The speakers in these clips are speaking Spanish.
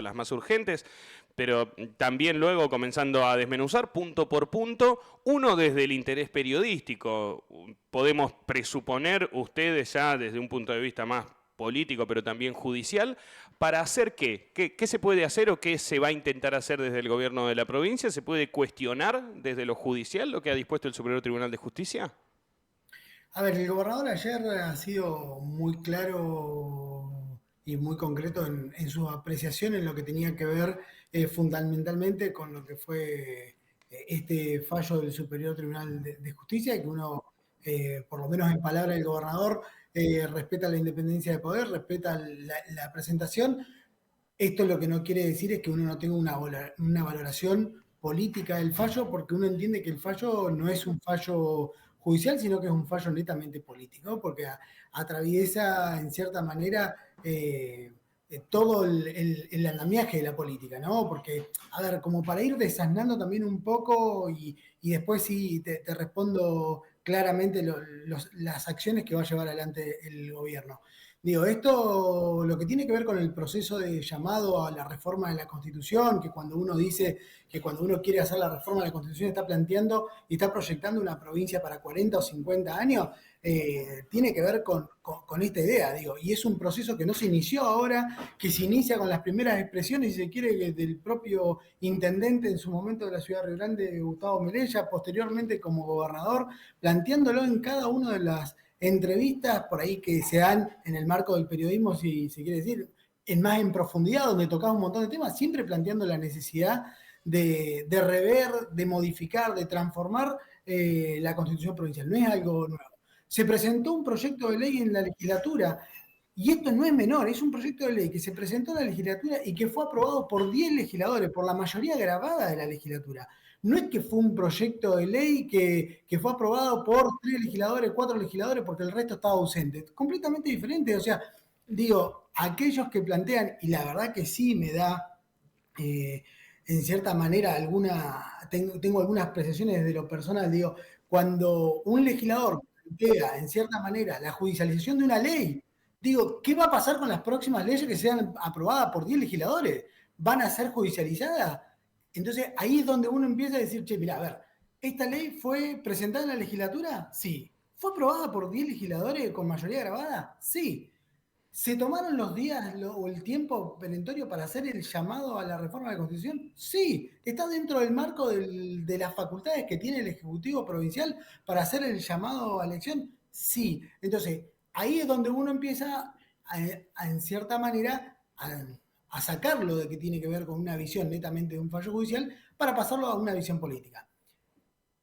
las más urgentes, pero también luego comenzando a desmenuzar punto por punto, uno desde el interés periodístico. Podemos presuponer ustedes ya desde un punto de vista más político, pero también judicial, ¿para hacer qué? ¿Qué se puede hacer o qué se va a intentar hacer desde el gobierno de la provincia? ¿Se puede cuestionar desde lo judicial lo que ha dispuesto el Superior Tribunal de Justicia? A ver, el gobernador ayer ha sido muy claro y muy concreto en su apreciación en lo que tenía que ver fundamentalmente con lo que fue este fallo del Superior Tribunal de Justicia, y que uno, por lo menos en palabra del gobernador, respeta la independencia de poder, respeta la presentación. Esto lo que no quiere decir es que uno no tenga una valoración política del fallo, porque uno entiende que el fallo no es un fallo judicial, sino que es un fallo netamente político, porque atraviesa en cierta manera todo el andamiaje de la política, ¿no? Porque, a ver, como para ir desasnando también un poco y después sí te respondo claramente las acciones que va a llevar adelante el gobierno. Digo, esto lo que tiene que ver con el proceso de llamado a la reforma de la Constitución, que cuando uno dice que cuando uno quiere hacer la reforma de la Constitución está planteando y está proyectando una provincia para 40 o 50 años, tiene que ver con esta idea, digo, y es un proceso que no se inició ahora, que se inicia con las primeras expresiones, si se quiere, del propio intendente en su momento de la ciudad de Río Grande, Gustavo Melella, posteriormente como gobernador, planteándolo en cada una de las entrevistas por ahí que se dan en el marco del periodismo, si se quiere decir, más en profundidad, donde tocaba un montón de temas, siempre planteando la necesidad de rever, de modificar, de transformar la Constitución provincial. No es algo nuevo. Se presentó un proyecto de ley en la legislatura, y esto no es menor, es un proyecto de ley que se presentó en la legislatura y que fue aprobado por 10 legisladores, por la mayoría grabada de la legislatura. No es que fue un proyecto de ley que fue aprobado por 3 legisladores, 4 legisladores, porque el resto estaba ausente. Completamente diferente. O sea, digo, aquellos que plantean, y la verdad que sí me da, eh, en cierta manera, tengo algunas apreciaciones de lo personal, digo, cuando un legislador plantea, en cierta manera, la judicialización de una ley, digo, ¿qué va a pasar con las próximas leyes que sean aprobadas por 10 legisladores? ¿Van a ser judicializadas? Entonces ahí es donde uno empieza a decir, che, mira, a ver, ¿esta ley fue presentada en la legislatura? Sí. ¿Fue aprobada por 10 legisladores con mayoría grabada? Sí. ¿Se tomaron los días o el tiempo perentorio para hacer el llamado a la reforma de la Constitución? Sí. ¿Está dentro del marco de las facultades que tiene el Ejecutivo Provincial para hacer el llamado a elección? Sí. Entonces, ahí es donde uno empieza, en cierta manera, a sacarlo de que tiene que ver con una visión netamente de un fallo judicial para pasarlo a una visión política.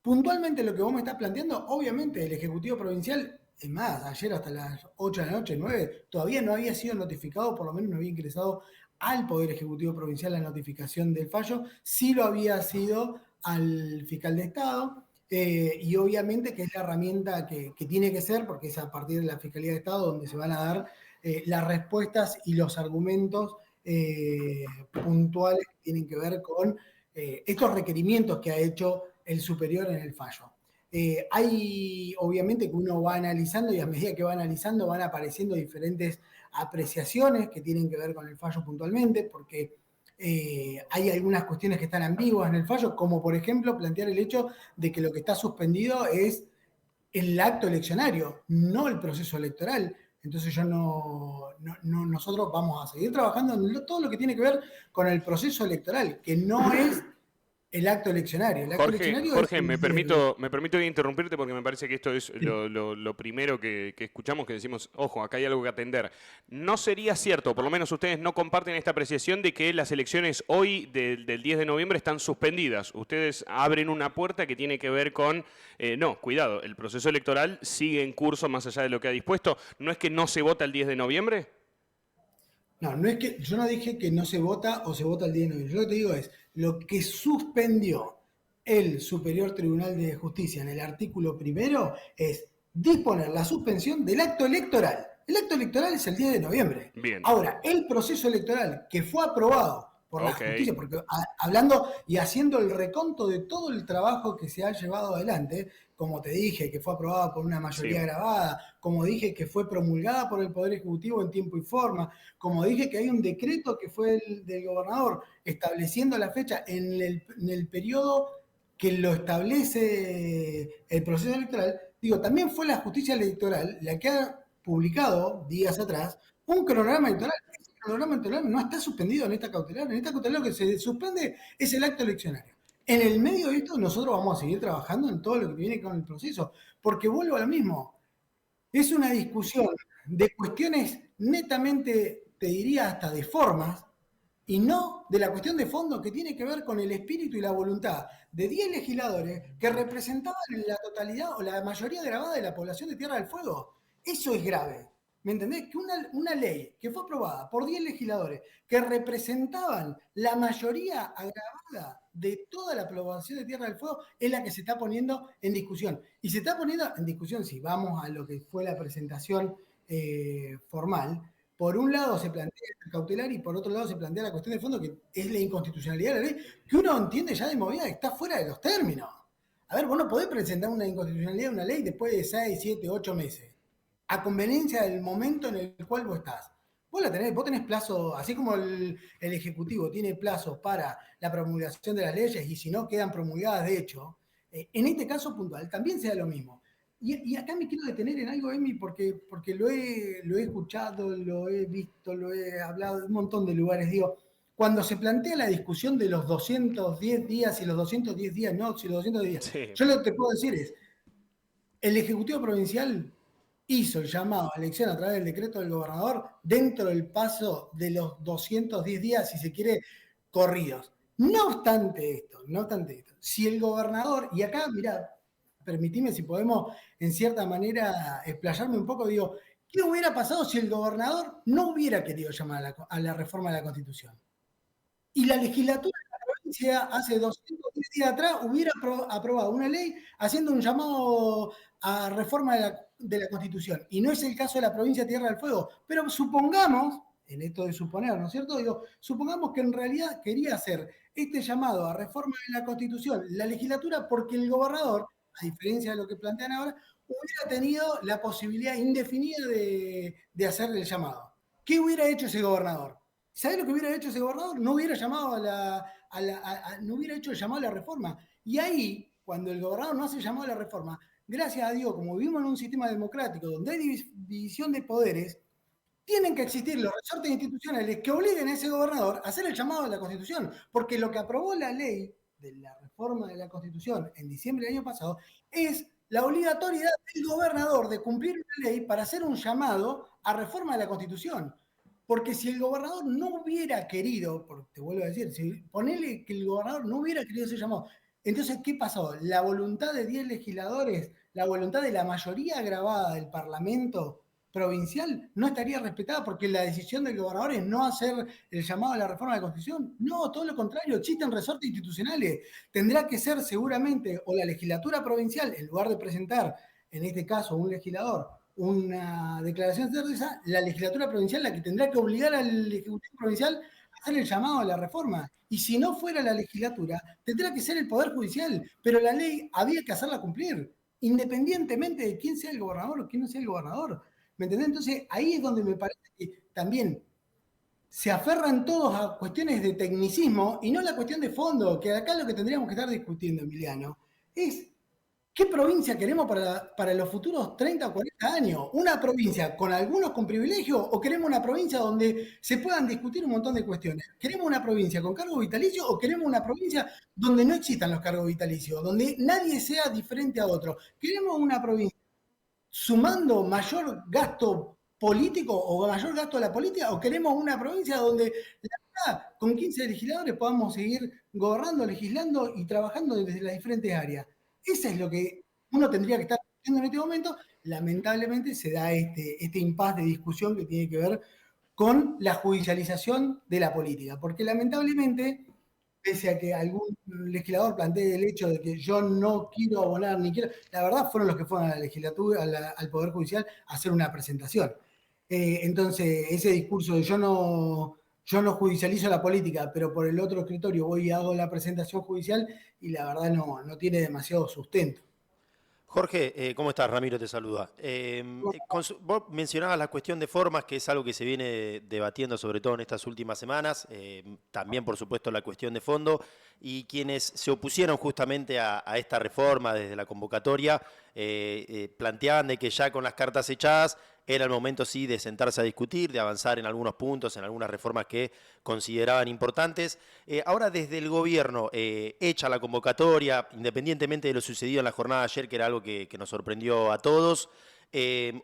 Puntualmente lo que vos me estás planteando, obviamente el Ejecutivo Provincial, es más, ayer hasta las 8 de la noche, 9, todavía no había sido notificado, por lo menos no había ingresado al Poder Ejecutivo Provincial la notificación del fallo, sí lo había sido al fiscal de Estado, y obviamente que es la herramienta que tiene que ser, porque es a partir de la Fiscalía de Estado donde se van a dar las respuestas y los argumentos puntuales que tienen que ver con estos requerimientos que ha hecho el superior en el fallo. Hay, obviamente, que uno va analizando y a medida que va analizando van apareciendo diferentes apreciaciones que tienen que ver con el fallo puntualmente, porque hay algunas cuestiones que están ambiguas en el fallo, como por ejemplo plantear el hecho de que lo que está suspendido es el acto eleccionario, no el proceso electoral. Entonces nosotros vamos a seguir trabajando en todo lo que tiene que ver con el proceso electoral, que no es el acto eleccionario. El acto eleccionario es Jorge, me permito interrumpirte porque me parece que esto es lo primero que escuchamos, que decimos, ojo, acá hay algo que atender. No sería cierto, por lo menos ustedes no comparten esta apreciación de que las elecciones hoy del 10 de noviembre están suspendidas. Ustedes abren una puerta que tiene que ver con, no, cuidado, el proceso electoral sigue en curso más allá de lo que ha dispuesto. ¿No es que no se vota el 10 de noviembre? No, no es que yo no dije que no se vota o se vota el 10 de noviembre. Yo lo que te digo es, lo que suspendió el Superior Tribunal de Justicia en el artículo primero es disponer la suspensión del acto electoral. El acto electoral es el 10 de noviembre. Bien. Ahora, el proceso electoral que fue aprobado por la Ok, justicia, porque hablando y haciendo el reconto de todo el trabajo que se ha llevado adelante, como te dije, que fue aprobada por una mayoría sí, grabada, como dije que fue promulgada por el Poder Ejecutivo en tiempo y forma, como dije que hay un decreto que fue el del gobernador estableciendo la fecha en el periodo que lo establece el proceso electoral, digo, también fue la justicia electoral la que ha publicado días atrás un cronograma electoral. Ese cronograma electoral no está suspendido en esta cautelar. En esta cautelar lo que se suspende es el acto eleccionario. En el medio de esto nosotros vamos a seguir trabajando en todo lo que viene con el proceso, porque vuelvo a lo mismo, es una discusión de cuestiones netamente, te diría, hasta de formas, y no de la cuestión de fondo que tiene que ver con el espíritu y la voluntad de 10 legisladores que representaban la totalidad o la mayoría grabada de la población de Tierra del Fuego. Eso es grave. ¿Me entendés? Que una ley que fue aprobada por 10 legisladores que representaban la mayoría agravada de toda la población de Tierra del Fuego es la que se está poniendo en discusión. Y se está poniendo en discusión, si vamos a lo que fue la presentación formal, por un lado se plantea el cautelar y por otro lado se plantea la cuestión de fondo que es la inconstitucionalidad de la ley, que uno entiende ya de movida que está fuera de los términos. A ver, vos no podés presentar una inconstitucionalidad de una ley después de 6, 7, 8 meses, a conveniencia del momento en el cual vos estás. Vos tenés plazo, así como el Ejecutivo tiene plazos para la promulgación de las leyes y si no quedan promulgadas de hecho, en este caso puntual también sea lo mismo. Y acá me quiero detener en algo, Emi, porque lo he escuchado, lo he visto, lo he hablado en un montón de lugares. Digo, cuando se plantea la discusión de los 210 días y los 210 días no, si los 210 días, sí. yo lo que te puedo decir es, el Ejecutivo Provincial hizo el llamado a elección a través del decreto del gobernador dentro del paso de los 210 días, si se quiere, corridos. No obstante esto, si el gobernador, y acá, mirá, permitime si podemos en cierta manera explayarme un poco, digo, ¿qué hubiera pasado si el gobernador no hubiera querido llamar a la reforma de la Constitución? Y la legislatura de la provincia hace 210 días atrás hubiera aprobado una ley haciendo un llamado a reforma de la Constitución. Y no es el caso de la provincia de Tierra del Fuego. Pero supongamos, en esto de suponer, ¿no es cierto? Digo, supongamos que en realidad quería hacer este llamado a reforma de la Constitución la legislatura porque el gobernador, a diferencia de lo que plantean ahora, hubiera tenido la posibilidad indefinida de hacerle el llamado. ¿Qué hubiera hecho ese gobernador? ¿Sabes lo que hubiera hecho ese gobernador? No hubiera llamado no hubiera hecho el llamado a la reforma. Y ahí, cuando el gobernador no hace el llamado a la reforma, gracias a Dios, como vivimos en un sistema democrático donde hay división de poderes, tienen que existir los resortes institucionales que obliguen a ese gobernador a hacer el llamado a la Constitución. Porque lo que aprobó la ley de la reforma de la Constitución en diciembre del año pasado es la obligatoriedad del gobernador de cumplir una ley para hacer un llamado a reforma de la Constitución. Porque si el gobernador no hubiera querido, porque te vuelvo a decir, si ponele que el gobernador no hubiera querido ser llamado, entonces, ¿qué pasó? La voluntad de 10 legisladores, la voluntad de la mayoría grabada del Parlamento provincial no estaría respetada porque la decisión del gobernador es no hacer el llamado a la reforma de la Constitución. No, todo lo contrario, existen resortes institucionales. Tendrá que ser seguramente o la legislatura provincial, en lugar de presentar, en este caso, un legislador una declaración de esa, la legislatura provincial la que tendrá que obligar al Ejecutivo Provincial a hacer el llamado a la reforma. Y si no fuera la legislatura, tendrá que ser el Poder Judicial, pero la ley había que hacerla cumplir, independientemente de quién sea el gobernador o quién no sea el gobernador. ¿Me entendés? Entonces ahí es donde me parece que también se aferran todos a cuestiones de tecnicismo y no la cuestión de fondo, que acá lo que tendríamos que estar discutiendo, Emiliano, es ¿qué provincia queremos para los futuros 30 o 40 años? ¿Una provincia con algunos con privilegios o queremos una provincia donde se puedan discutir un montón de cuestiones? ¿Queremos una provincia con cargos vitalicios o queremos una provincia donde no existan los cargos vitalicios, donde nadie sea diferente a otro? ¿Queremos una provincia sumando mayor gasto político o mayor gasto a la política o queremos una provincia donde la verdad, con 15 legisladores podamos seguir gobernando, legislando y trabajando desde las diferentes áreas? Eso es lo que uno tendría que estar haciendo en este momento. Lamentablemente se da este impasse de discusión que tiene que ver con la judicialización de la política, porque lamentablemente, pese a que algún legislador plantee el hecho de que yo no quiero abonar ni quiero, la verdad fueron los que fueron a la legislatura, al Poder Judicial, a hacer una presentación. Entonces, ese discurso de yo yo no judicializo la política, pero por el otro escritorio voy y hago la presentación judicial y la verdad no tiene demasiado sustento. Jorge, ¿cómo estás? Ramiro te saluda. Vos mencionabas la cuestión de formas, que es algo que se viene debatiendo sobre todo en estas últimas semanas, también por supuesto la cuestión de fondo, y quienes se opusieron justamente a esta reforma desde la convocatoria, planteaban de que ya con las cartas echadas era el momento sí de sentarse a discutir, de avanzar en algunos puntos, en algunas reformas que consideraban importantes. Ahora desde el gobierno, hecha la convocatoria, independientemente de lo sucedido en la jornada de ayer, que era algo que nos sorprendió a todos,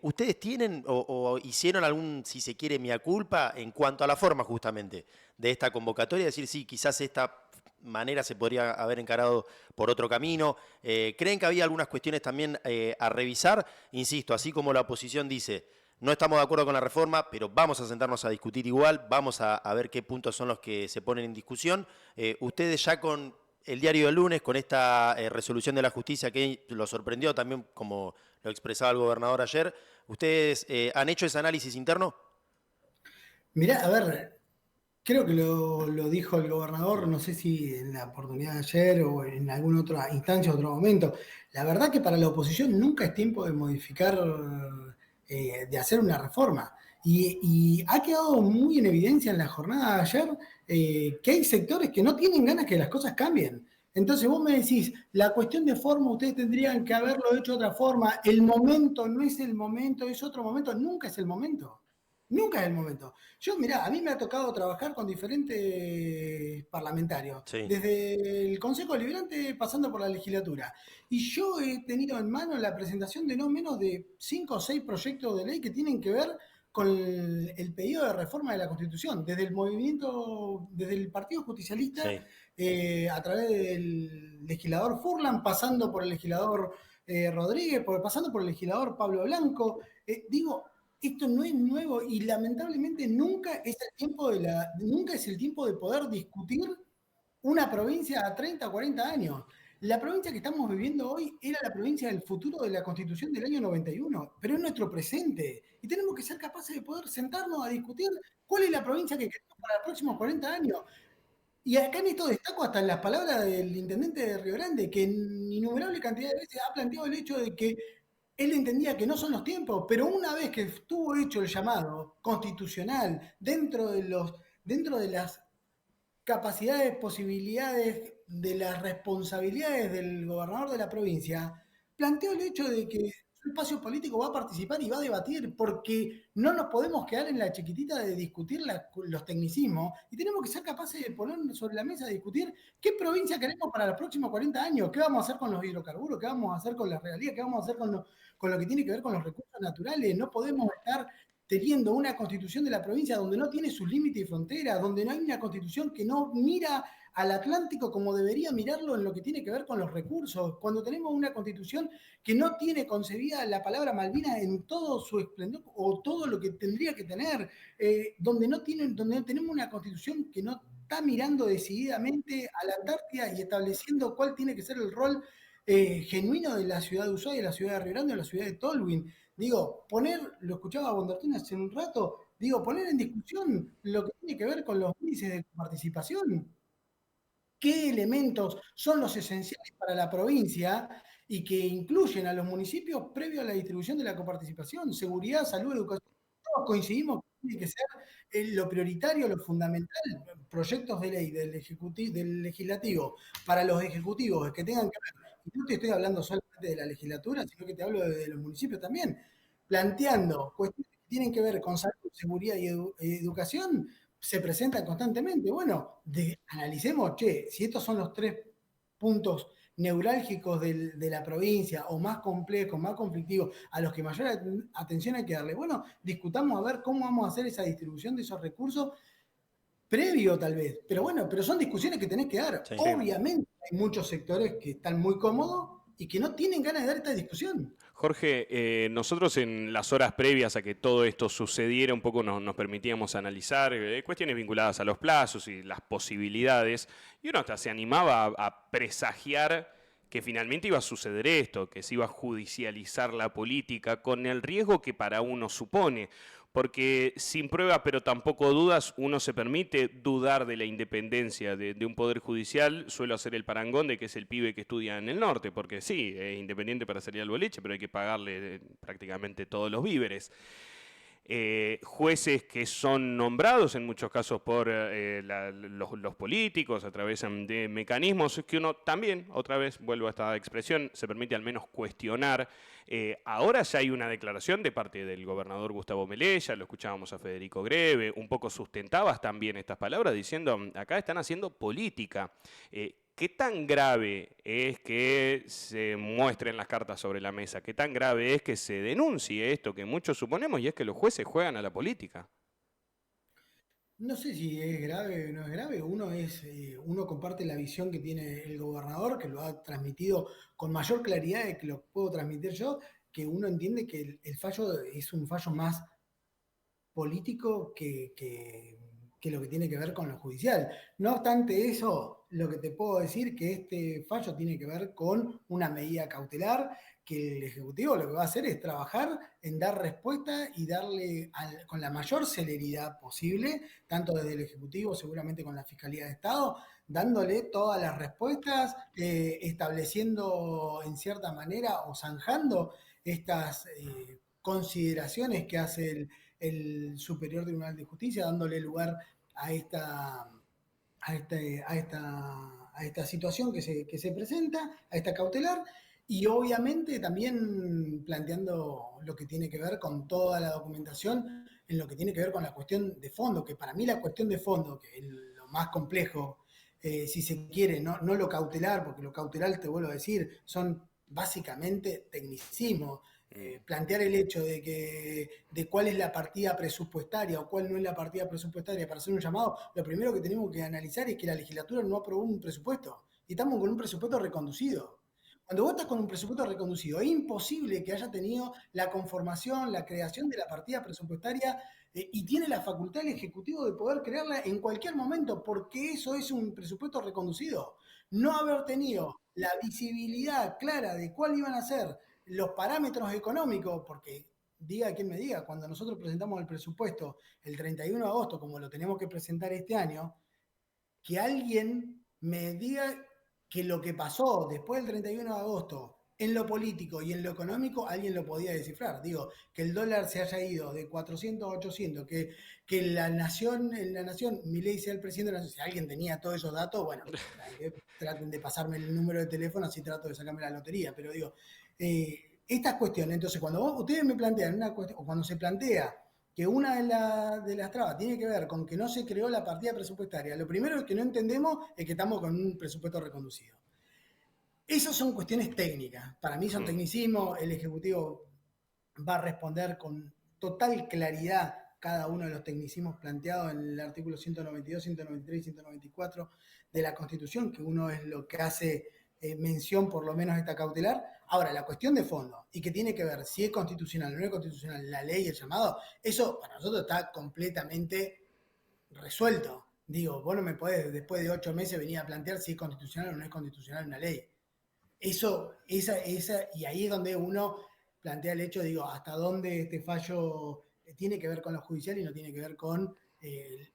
¿ustedes tienen o hicieron algún, si se quiere, mea culpa en cuanto a la forma justamente de esta convocatoria? Es decir, sí, quizás esta manera se podría haber encarado por otro camino. ¿Creen que había algunas cuestiones también a revisar? Insisto, así como la oposición dice, no estamos de acuerdo con la reforma, pero vamos a sentarnos a discutir igual, vamos a ver qué puntos son los que se ponen en discusión. Ustedes ya con el diario del lunes, con esta resolución de la justicia que lo sorprendió también, como lo expresaba el gobernador ayer, ¿ustedes han hecho ese análisis interno? Mirá, a ver, creo que lo dijo el gobernador, no sé si en la oportunidad de ayer o en alguna otra instancia, otro momento. La verdad que para la oposición nunca es tiempo de modificar, de hacer una reforma. Y ha quedado muy en evidencia en la jornada de ayer que hay sectores que no tienen ganas que las cosas cambien. Entonces vos me decís, la cuestión de forma, ustedes tendrían que haberlo hecho de otra forma, el momento no es el momento, es otro momento, nunca es el momento. Nunca es el momento. Yo, mirá, a mí me ha tocado trabajar con diferentes parlamentarios, Sí. desde el Consejo Deliberante pasando por la legislatura. Y yo he tenido en mano la presentación de no menos de 5 o 6 proyectos de ley que tienen que ver con el pedido de reforma de la Constitución, desde el movimiento, desde el Partido Justicialista, Sí. a través del legislador Furlan, pasando por el legislador Rodríguez, pasando por el legislador Pablo Blanco. Digo, esto no es nuevo y lamentablemente nunca es el tiempo de poder discutir una provincia a 30 o 40 años. La provincia que estamos viviendo hoy era la provincia del futuro de la Constitución del año 91, pero es nuestro presente. Y tenemos que ser capaces de poder sentarnos a discutir cuál es la provincia que queremos para los próximos 40 años. Y acá en esto destaco hasta en las palabras del intendente de Río Grande, que en innumerable cantidad de veces ha planteado el hecho de que él entendía que no son los tiempos, pero una vez que estuvo hecho el llamado constitucional dentro de las capacidades, posibilidades, de las responsabilidades del gobernador de la provincia, planteó el hecho de que su espacio político va a participar y va a debatir, porque no nos podemos quedar en la chiquitita de discutir los tecnicismos y tenemos que ser capaces de poner sobre la mesa, de discutir qué provincia queremos para los próximos 40 años, qué vamos a hacer con los hidrocarburos, qué vamos a hacer con las regalías, qué vamos a hacer con lo que tiene que ver con los recursos naturales. No podemos estar teniendo una constitución de la provincia donde no tiene sus límites y fronteras, donde no hay una constitución que no mira al Atlántico como debería mirarlo en lo que tiene que ver con los recursos, cuando tenemos una constitución que no tiene concebida la palabra Malvinas en todo su esplendor o todo lo que tendría que tener, donde tenemos una constitución que no está mirando decididamente a la Antártida y estableciendo cuál tiene que ser el rol genuino de la ciudad de Ushuaia, de la ciudad de Río Grande, de la ciudad de Tolwyn. Digo, lo escuchaba a Bondartín hace un rato, digo, poner en discusión lo que tiene que ver con los índices de participación, qué elementos son los esenciales para la provincia y que incluyen a los municipios previo a la distribución de la coparticipación, seguridad, salud, educación. Todos coincidimos que tiene que ser lo prioritario, lo fundamental, proyectos de ley del legislativo para los ejecutivos que tengan que ver, y no te estoy hablando solamente de la legislatura, sino que te hablo de los municipios también, planteando cuestiones que tienen que ver con salud, seguridad y educación, se presentan constantemente. Bueno, analicemos, che, si estos son los 3 puntos neurálgicos de la provincia o más complejos, más conflictivos, a los que mayor atención hay que darle. Bueno, discutamos a ver cómo vamos a hacer esa distribución de esos recursos previo tal vez. Pero bueno, pero son discusiones que tenés que dar. Sí. Obviamente hay muchos sectores que están muy cómodos y que no tienen ganas de dar esta discusión. Jorge, nosotros en las horas previas a que todo esto sucediera un poco nos permitíamos analizar cuestiones vinculadas a los plazos y las posibilidades, y uno hasta se animaba a presagiar que finalmente iba a suceder esto, que se iba a judicializar la política con el riesgo que para uno supone, porque sin pruebas, pero tampoco dudas, uno se permite dudar de la independencia de un poder judicial. Suelo hacer el parangón de que es el pibe que estudia en el norte, porque sí, es independiente para salir al boliche, pero hay que pagarle prácticamente todos los víveres. Jueces que son nombrados en muchos casos por los políticos a través de mecanismos que uno también, otra vez, vuelvo a esta expresión, se permite al menos cuestionar. Ahora ya hay una declaración de parte del gobernador Gustavo Melella, lo escuchábamos a Federico Greve, un poco sustentabas también estas palabras diciendo, acá están haciendo política. ¿Qué tan grave es que se muestren las cartas sobre la mesa? ¿Qué tan grave es que se denuncie esto que muchos suponemos y es que los jueces juegan a la política? No sé si es grave o no es grave. Uno comparte la visión que tiene el gobernador, que lo ha transmitido con mayor claridad de que lo puedo transmitir yo, que uno entiende que el fallo es un fallo más político que lo que tiene que ver con lo judicial. No obstante eso, lo que te puedo decir que este fallo tiene que ver con una medida cautelar que el Ejecutivo lo que va a hacer es trabajar en dar respuesta y darle con la mayor celeridad posible, tanto desde el Ejecutivo, seguramente con la Fiscalía de Estado, dándole todas las respuestas, estableciendo en cierta manera o zanjando estas consideraciones que hace el Superior Tribunal de Justicia, dándole lugar a esta situación que se presenta, a esta cautelar, y obviamente también planteando lo que tiene que ver con toda la documentación, en lo que tiene que ver con la cuestión de fondo, que para mí la cuestión de fondo, que es lo más complejo, si se quiere, no lo cautelar, porque lo cautelar, te vuelvo a decir, son básicamente tecnicismos. Plantear el hecho de cuál es la partida presupuestaria o cuál no es la partida presupuestaria para hacer un llamado, lo primero que tenemos que analizar es que la legislatura no aprobó un presupuesto y estamos con un presupuesto reconducido. Cuando vos estás con un presupuesto reconducido, es imposible que haya tenido la conformación, la creación de la partida presupuestaria y tiene la facultad el Ejecutivo de poder crearla en cualquier momento, porque eso es un presupuesto reconducido. No haber tenido la visibilidad clara de cuál iban a ser los parámetros económicos, porque diga quien me diga, cuando nosotros presentamos el presupuesto el 31 de agosto, como lo tenemos que presentar este año, que alguien me diga que lo que pasó después del 31 de agosto en lo político y en lo económico, alguien lo podía descifrar. Digo, que el dólar se haya ido de 400 a 800, que la nación, Milei sea el presidente de la nación, si alguien tenía todos esos datos, bueno, traten de pasarme el número de teléfono, así trato de sacarme la lotería, pero digo, estas cuestiones, entonces cuando ustedes me plantean una cuestión, o cuando se plantea que una de las trabas tiene que ver con que no se creó la partida presupuestaria, lo primero que no entendemos es que estamos con un presupuesto reconducido. Esas son cuestiones técnicas, para mí son tecnicismos, el Ejecutivo va a responder con total claridad cada uno de los tecnicismos planteados en el artículo 192, 193 y 194 de la Constitución, que uno es lo que hace mención por lo menos esta cautelar. Ahora, la cuestión de fondo, y que tiene que ver si es constitucional o no es constitucional, la ley y el llamado, eso para nosotros está completamente resuelto. Digo, vos no me podés después de 8 meses venir a plantear si es constitucional o no es constitucional una ley. Y ahí es donde uno plantea el hecho, digo, hasta dónde este fallo tiene que ver con lo judicial y no tiene que ver con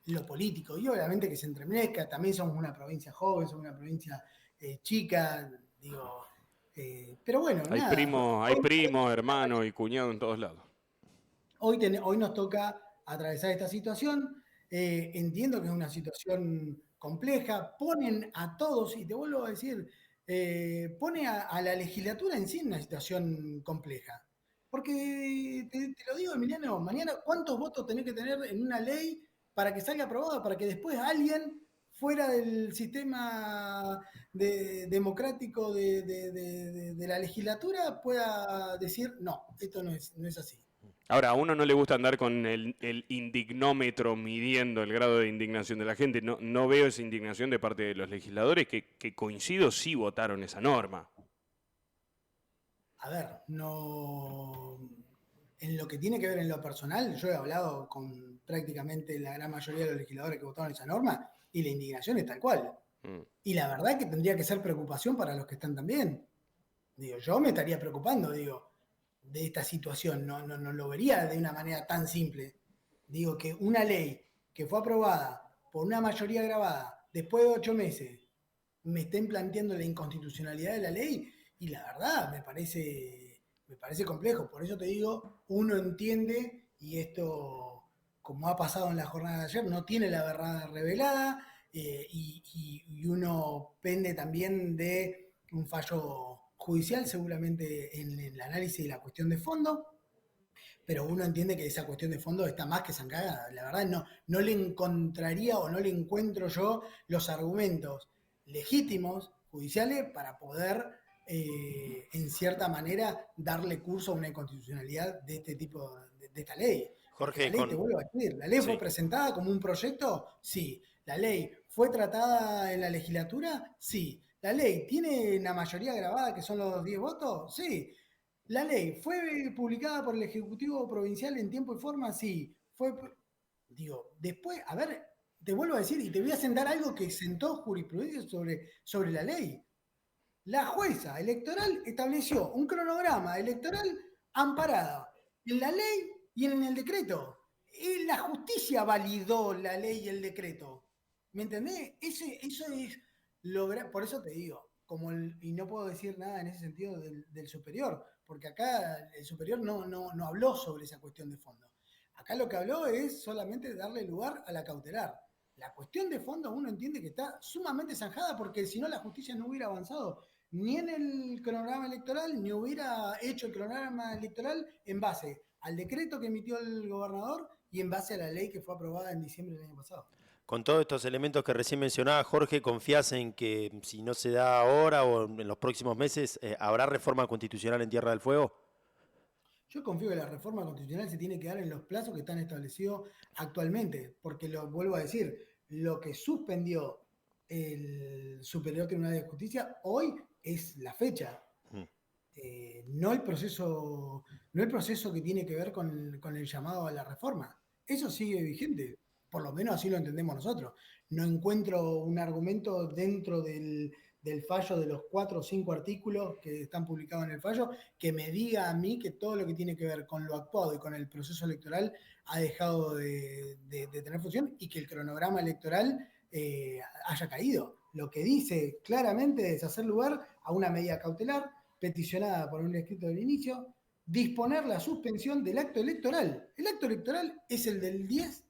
lo político. Y obviamente que se entremezcla, también somos una provincia joven, somos una provincia chica, digo, pero bueno, hay nada. hay primos, hermanos y cuñados en todos lados. Hoy nos toca atravesar esta situación. Entiendo que es una situación compleja. Ponen a todos, y te vuelvo a decir, pone a la legislatura en sí en una situación compleja. Porque te lo digo, Emiliano, mañana, ¿cuántos votos tenés que tener en una ley para que salga aprobada, para que después alguien fuera del sistema democrático de la legislatura pueda decir, no, esto no es así? Ahora, a uno no le gusta andar con el indignómetro midiendo el grado de indignación de la gente. No veo esa indignación de parte de los legisladores que coincido, sí votaron esa norma. A ver, no. En lo que tiene que ver en lo personal, yo he hablado con prácticamente la gran mayoría de los legisladores que votaron esa norma y la indignación es tal cual. Y la verdad que tendría que ser preocupación para los que están también. Digo, yo me estaría preocupando, digo, de esta situación. No lo vería de una manera tan simple. Digo que una ley que fue aprobada por una mayoría grabada después de 8 meses me estén planteando la inconstitucionalidad de la ley y la verdad me parece complejo. Por eso te digo, uno entiende y esto, como ha pasado en la jornada de ayer, no tiene la verdad revelada y uno pende también de un fallo judicial, seguramente en el análisis de la cuestión de fondo, pero uno entiende que esa cuestión de fondo está más que zancada. La verdad, no le encontraría o no le encuentro yo los argumentos legítimos, judiciales, para poder, en cierta manera, darle curso a una inconstitucionalidad de este tipo, de esta ley. Porque la Jorge, ley, te vuelvo a decir, la ley fue sí. presentada como un proyecto, sí. La ley fue tratada en la legislatura, sí. La ley tiene una mayoría grabada que son los 10 votos, sí. La ley fue publicada por el Ejecutivo Provincial en tiempo y forma, sí. Digo, después, a ver, te vuelvo a decir y te voy a sentar algo que sentó jurisprudencia sobre la ley. La jueza electoral estableció un cronograma electoral amparado en la ley y en el decreto. Y la justicia validó la ley y el decreto. ¿Me entendés? Eso es lograr, por eso te digo, y no puedo decir nada en ese sentido del superior, porque acá el superior no habló sobre esa cuestión de fondo. Acá lo que habló es solamente darle lugar a la cautelar. La cuestión de fondo uno entiende que está sumamente zanjada porque si no la justicia no hubiera avanzado ni en el cronograma electoral, ni hubiera hecho el cronograma electoral en base al decreto que emitió el gobernador y en base a la ley que fue aprobada en diciembre del año pasado. Con todos estos elementos que recién mencionaba, Jorge, ¿confías en que si no se da ahora o en los próximos meses, habrá reforma constitucional en Tierra del Fuego? Yo confío que la reforma constitucional se tiene que dar en los plazos que están establecidos actualmente, porque lo vuelvo a decir, lo que suspendió el Superior Tribunal de Justicia hoy es la fecha. Mm. No el proceso que tiene que ver con el llamado a la reforma. Eso sigue vigente, por lo menos así lo entendemos nosotros. No encuentro un argumento dentro del fallo de los 4 o 5 artículos que están publicados en el fallo que me diga a mí que todo lo que tiene que ver con lo actuado y con el proceso electoral ha dejado de tener función y que el cronograma electoral haya caído. Lo que dice claramente es hacer lugar a una medida cautelar peticionada por un escrito del inicio, disponer la suspensión del acto electoral. El acto electoral es el del 10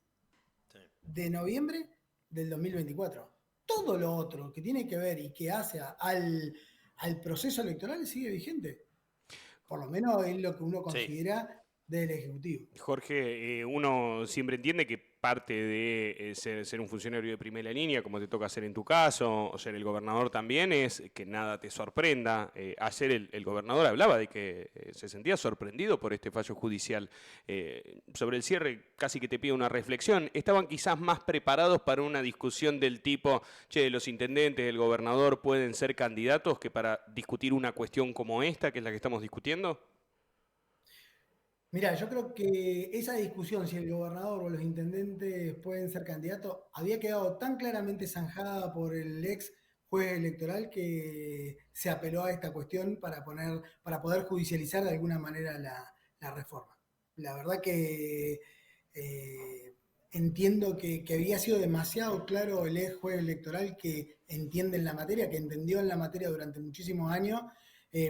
de noviembre del 2024. Todo lo otro que tiene que ver y que hace al proceso electoral sigue vigente. Por lo menos es lo que uno Sí. considera del Ejecutivo. Jorge, uno siempre entiende que parte de ser un funcionario de primera línea, como te toca hacer en tu caso, o ser el gobernador también, es que nada te sorprenda. Ayer el gobernador hablaba de que se sentía sorprendido por este fallo judicial. Sobre el cierre, casi que te pido una reflexión. ¿Estaban quizás más preparados para una discusión del tipo, che, los intendentes, el gobernador pueden ser candidatos, que para discutir una cuestión como esta, que es la que estamos discutiendo? Mira, yo creo que esa discusión, si el gobernador o los intendentes pueden ser candidatos, había quedado tan claramente zanjada por el ex juez electoral que se apeló a esta cuestión para poder judicializar de alguna manera la reforma. La verdad que entiendo que había sido demasiado claro el ex juez electoral que entiende en la materia, que entendió en la materia durante muchísimos años,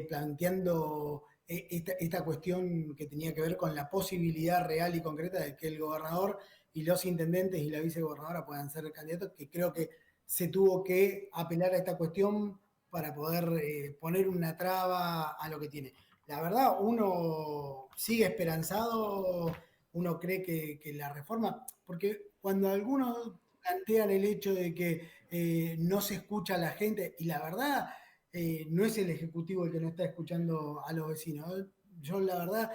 planteando esta cuestión que tenía que ver con la posibilidad real y concreta de que el gobernador y los intendentes y la vicegobernadora puedan ser candidatos, que creo que se tuvo que apelar a esta cuestión para poder poner una traba a lo que tiene. La verdad, uno sigue esperanzado, uno cree que la reforma, porque cuando algunos plantean el hecho de que no se escucha a la gente, y la verdad no es el Ejecutivo el que no está escuchando a los vecinos. Yo la verdad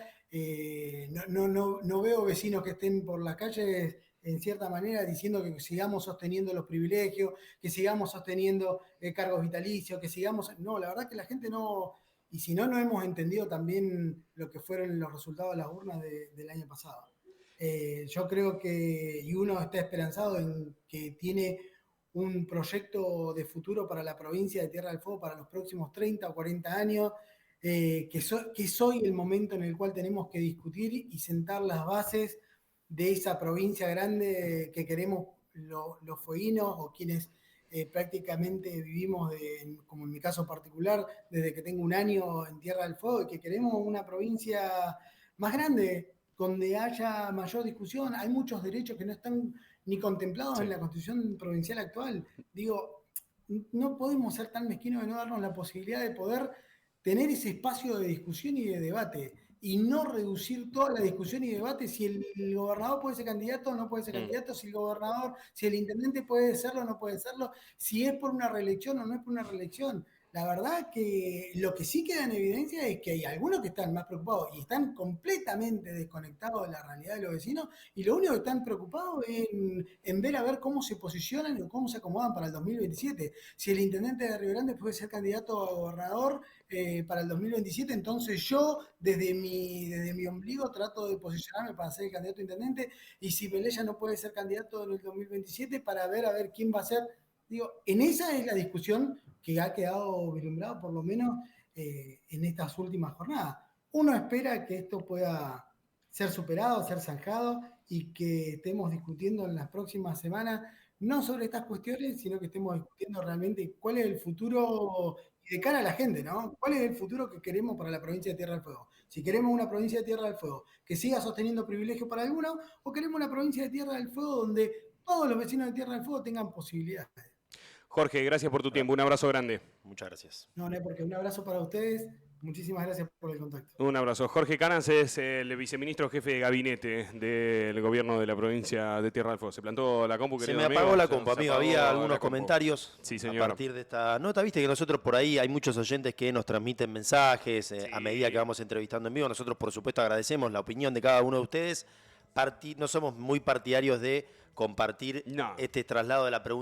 no veo vecinos que estén por las calles en cierta manera diciendo que sigamos sosteniendo los privilegios, que sigamos sosteniendo cargos vitalicios, que sigamos... No, la verdad que la gente no... Y si no, no hemos entendido también lo que fueron los resultados de las urnas del año pasado. Yo creo que, y uno está esperanzado en que tiene un proyecto de futuro para la provincia de Tierra del Fuego para los próximos 30 o 40 años, que es hoy el momento en el cual tenemos que discutir y sentar las bases de esa provincia grande que queremos los fueguinos o quienes prácticamente vivimos, como en mi caso particular, desde que tengo un año en Tierra del Fuego, y que queremos una provincia más grande, donde haya mayor discusión. Hay muchos derechos que no están ni contemplados Sí. en la Constitución provincial actual. Digo, no podemos ser tan mezquinos de no darnos la posibilidad de poder tener ese espacio de discusión y de debate, y no reducir toda la discusión y debate si el gobernador puede ser candidato o no puede ser candidato, si el gobernador, si el intendente puede serlo o no puede serlo, si es por una reelección o no es por una reelección. La verdad que lo que sí queda en evidencia es que hay algunos que están más preocupados y están completamente desconectados de la realidad de los vecinos, y lo único que están preocupados es en ver a ver cómo se posicionan o cómo se acomodan para el 2027. Si el intendente de Río Grande puede ser candidato a gobernador para el 2027, entonces yo desde mi ombligo trato de posicionarme para ser el candidato a intendente, y si Velella no puede ser candidato en el 2027, para ver a ver quién va a ser. Digo, en esa es la discusión que ha quedado vislumbrado por lo menos en estas últimas jornadas. Uno espera que esto pueda ser superado, ser zanjado, y que estemos discutiendo en las próximas semanas no sobre estas cuestiones, sino que estemos discutiendo realmente cuál es el futuro de cara a la gente, ¿no? ¿Cuál es el futuro que queremos para la provincia de Tierra del Fuego? Si queremos una provincia de Tierra del Fuego que siga sosteniendo privilegios para algunos, o queremos una provincia de Tierra del Fuego donde todos los vecinos de Tierra del Fuego tengan posibilidades. Jorge, gracias por tu tiempo. Un abrazo grande. Muchas gracias. No, porque un abrazo para ustedes. Muchísimas gracias por el contacto. Un abrazo. Jorge Canans es el viceministro jefe de gabinete del gobierno de la provincia de Tierra del Fuego. Se plantó la compu, Se me apagó la compu, amigo. Había algunos comentarios sí, señor. a partir de esta nota. Viste que nosotros por ahí hay muchos oyentes que nos transmiten mensajes sí. A medida que vamos entrevistando en vivo. Nosotros, por supuesto, agradecemos la opinión de cada uno de ustedes. No somos muy partidarios de compartir este traslado de la pregunta